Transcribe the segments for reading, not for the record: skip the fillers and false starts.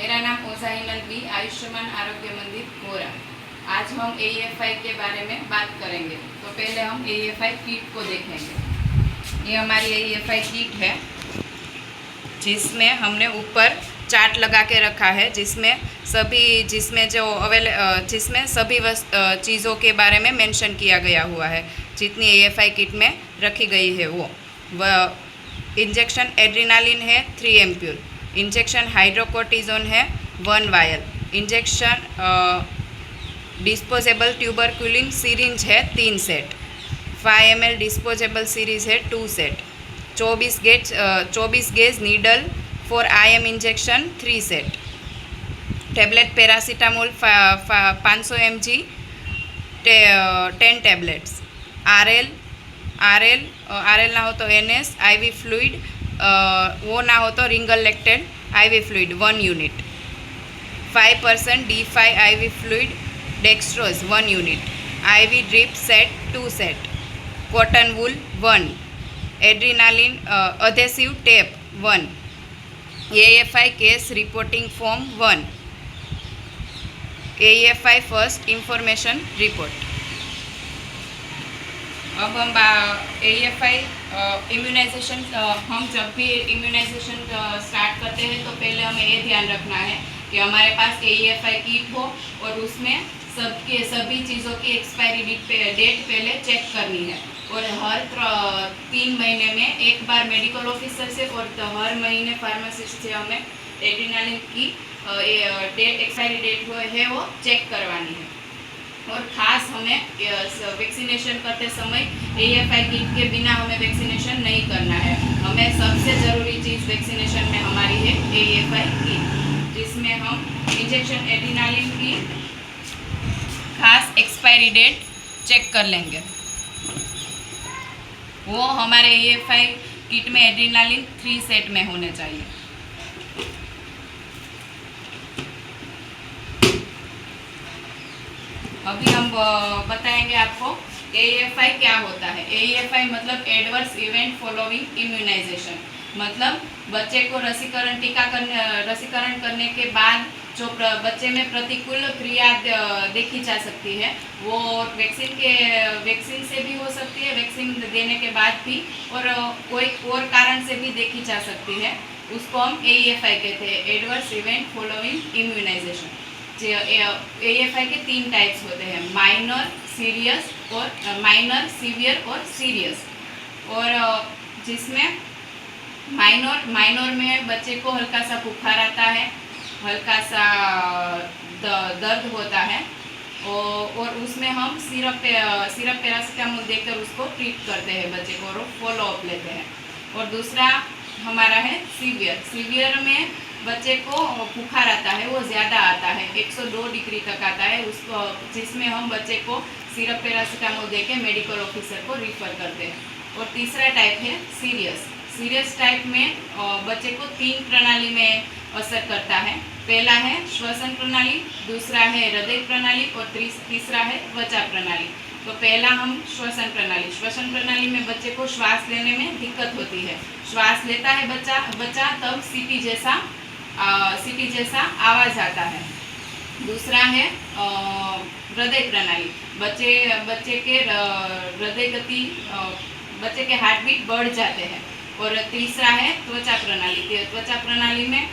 मेरा नाम ओझा बी, आयुष्मान आरोग्य मंदिर गोरा। आज हम AEFI के बारे में बात करेंगे। तो पहले हम AEFI किट को देखेंगे। ये हमारी AEFI किट है, जिसमें हमने ऊपर चार्ट लगा के रखा है, जिसमें सभी चीज़ों के बारे में मेंशन किया गया हुआ है। जितनी AEFI किट में रखी गई है वो इंजेक्शन एड्रेनालिन है 3 एम्प्यूल, इंजेक्शन हाइड्रोकोर्टिजोन है 1 vial, injection disposable tuberculin syringe है 3 सेट, 5 ml डिस्पोजेबल सीरीज है 2 set, 24 gauge needle for IM injection 3 set, tablet paracetamol 500 mg 10 tablets, RL ना हो तो NS, IV फ्लूइड वो ना हो तो Ringer lactate IV fluid 1 unit, 5% D5 IV fluid dextrose 1 unit, IV drip set 2 set, cotton wool 1, adrenaline adhesive tape 1, AEFI case reporting form 1, AEFI first information report. अब हम AEFI immunisation, हम जब भी immunisation start करते हैं तो पहले हमें ये ध्यान रखना है कि हमारे पास AEFI किट हो और उसमें सभी चीज़ों की एक्सपायरी डेट पहले चेक करनी है। और हर 3 महीने में एक बार मेडिकल ऑफिसर से और हर महीने फार्मासिस्ट से हमें एड्रेनालिन की एक्सपायरी डेट है वो चेक करवानी है। और ख़ास हमें वैक्सीनेशन करते समय AEFI किट के बिना हमें वैक्सीनेशन नहीं करना है। हमें सबसे ज़रूरी चीज़ वैक्सीनेशन में हमारी है AEFI किट, जिसमें हम इंजेक्शन एड्रेनालिन की खास एक्सपायरी डेट चेक कर लेंगे। वो हमारे AEFI किट में एड्रेनालिन 3 सेट में होने चाहिए। अभी हम बताएंगे आपको AEFI क्या होता है। AEFI मतलब एडवर्स इवेंट फॉलोइंग इम्यूनाइजेशन, मतलब बच्चे को रसीकरण करने के बाद जो बच्चे में प्रतिकूल क्रिया देखी जा सकती है, वो वैक्सीन से भी हो सकती है, वैक्सीन देने के बाद भी, और कोई और कारण से भी देखी जा सकती है। उसको हम AEFI कहते हैं, adverse event following immunization. AEFI के 3 टाइप्स होते हैं, माइनर, सीवियर और सीरियस। और जिसमें माइनर में बच्चे को हल्का सा बुखार आता है, हल्का सा दर्द होता है, और उसमें हम सिरप पैरासीटामोल देकर उसको ट्रीट करते हैं बच्चे को और फॉलो अप लेते हैं। और दूसरा हमारा है सीवियर में बच्चे को बुखार आता है, वो ज़्यादा आता है, 102 डिग्री तक आता है उसको, जिसमें हम बच्चे को सिरप पैरासीटामोल देके मेडिकल ऑफिसर को रिफ़र करते हैं। और तीसरा टाइप है सीरियस टाइप में बच्चे को 3 प्रणाली में असर करता है। पहला है श्वसन प्रणाली, दूसरा है हृदय प्रणाली और तीसरा है त्वचा प्रणाली। तो पहला हम श्वसन प्रणाली में बच्चे को श्वास लेने में दिक्कत होती है, श्वास लेता है बच्चा तब सीटी जैसा आवाज़ आता है। दूसरा है हृदय प्रणाली, बच्चे के हृदय गति, बच्चे के हार्ट बीट बढ़ जाते हैं। और तीसरा है त्वचा प्रणाली में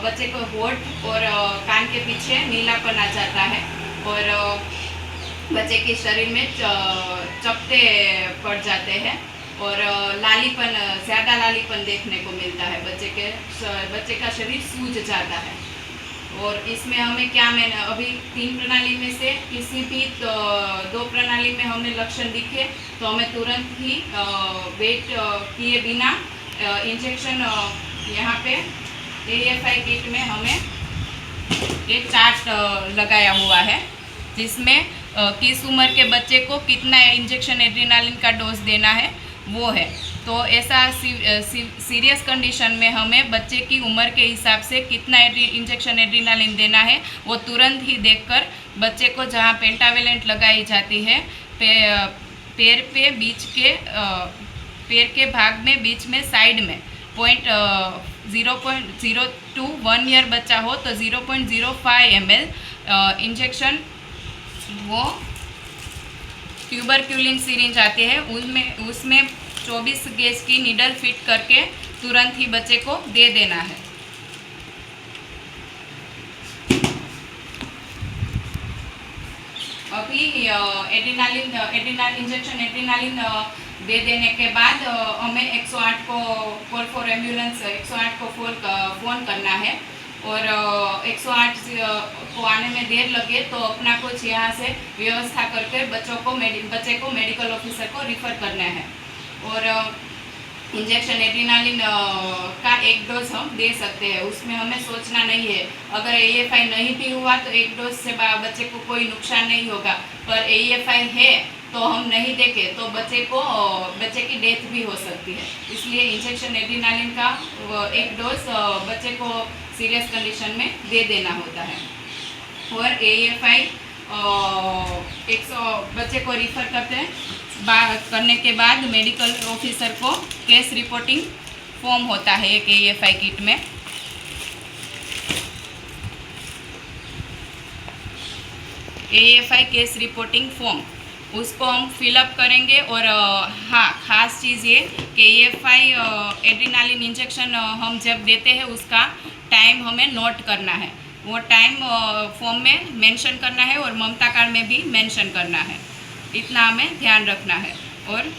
बच्चे को होठ और कान के पीछे नीलापन आ जाता है और बच्चे के शरीर में चपटे पड़ जाते हैं और ज़्यादा लालीपन देखने को मिलता है, बच्चे का शरीर सूज जाता है। और इसमें हमें अभी 3 प्रणाली में से किसी भी 2 प्रणाली में हमें लक्षण दिखे तो हमें तुरंत ही वेट किए बिना इंजेक्शन, यहाँ पे AEFI किट में हमें एक चार्ट लगाया हुआ है, जिसमें किस उम्र के बच्चे को कितना इंजेक्शन एड्रेनालिन का डोज देना है वो है। तो ऐसा सीरियस कंडीशन में हमें बच्चे की उम्र के हिसाब से कितना इंजेक्शन एड्रेनालिन देना है वो तुरंत ही देखकर बच्चे को जहाँ पेंटावेलेंट लगाई जाती है पैर के भाग में बीच में साइड में 0.0 to 1 ईयर बच्चा हो तो 0.05 ml इंजेक्शन वो ट्यूबरक्यूलिन सिरिंज आती है, उसमें 24 गेज की नीडल फिट करके तुरंत ही बच्चे को दे देना है। अभी एड्रेनालिन इंजेक्शन दे देने के बाद हमें 108 को कॉल फॉर एम्बुलेंस 108 को फ़ोन करना है और 108 को आने में देर लगे तो अपना कुछ यहाँ से व्यवस्था करके बच्चे को मेडिकल ऑफिसर को रिफ़र करना है। और इंजेक्शन एड्रेनालिन का एक डोज हम दे सकते हैं, उसमें हमें सोचना नहीं है। अगर AFI नहीं भी हुआ तो एक डोज से बच्चे को कोई नुकसान नहीं होगा, पर AFI है तो हम नहीं देखें तो बच्चे की डेथ भी हो सकती है। इसलिए इंजेक्शन एड्रेनालिन का एक डोज बच्चे को सीरियस कंडीशन में दे देना होता है। और AFI बच्चे को रिफ़र करने के बाद मेडिकल ऑफिसर को केस रिपोर्टिंग फॉर्म होता है एक AFI किट में। AFI केस रिपोर्टिंग फॉर्म उसको हम फिलअप करेंगे। और हाँ, ख़ास चीज़ ये कि AFI एड्रेनालिन इंजेक्शन हम जब देते हैं उसका टाइम हमें नोट करना है, वो टाइम फॉर्म में मेंशन करना है और ममता कार्ड में भी मेंशन करना है, इतना हमें ध्यान रखना है। और